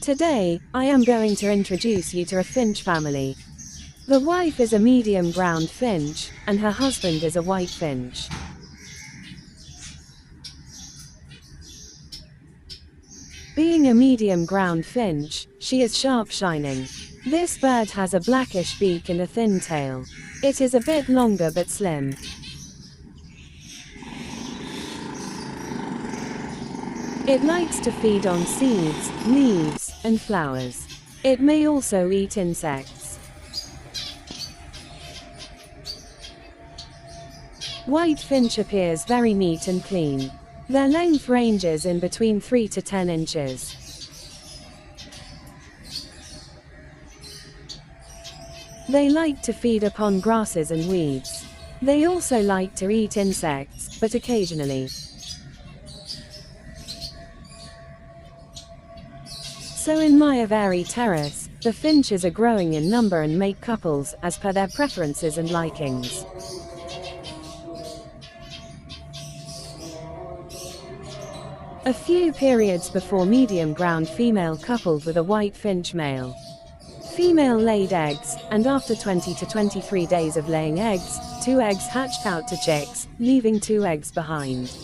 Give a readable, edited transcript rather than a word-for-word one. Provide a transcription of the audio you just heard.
Today, I am going to introduce you to a finch family. The wife is a medium brown finch, and her husband is a white finch. Being a medium ground finch, she is sharp shining. This bird has a blackish beak and a thin tail. It is a bit longer but slim. It likes to feed on seeds, leaves, and flowers. It may also eat insects. White finch appears very neat and clean. Their length ranges in between 3 to 10 inches. They like to feed upon grasses and weeds. They also like to eat insects, but occasionally. So in my avairy terrace, the finches are growing in number and make couples, as per their preferences and likings. A few periods before medium ground female coupled with a white finch male. Female laid eggs, and after 20 to 23 days of laying eggs, 2 eggs hatched out to chicks, leaving 2 eggs behind.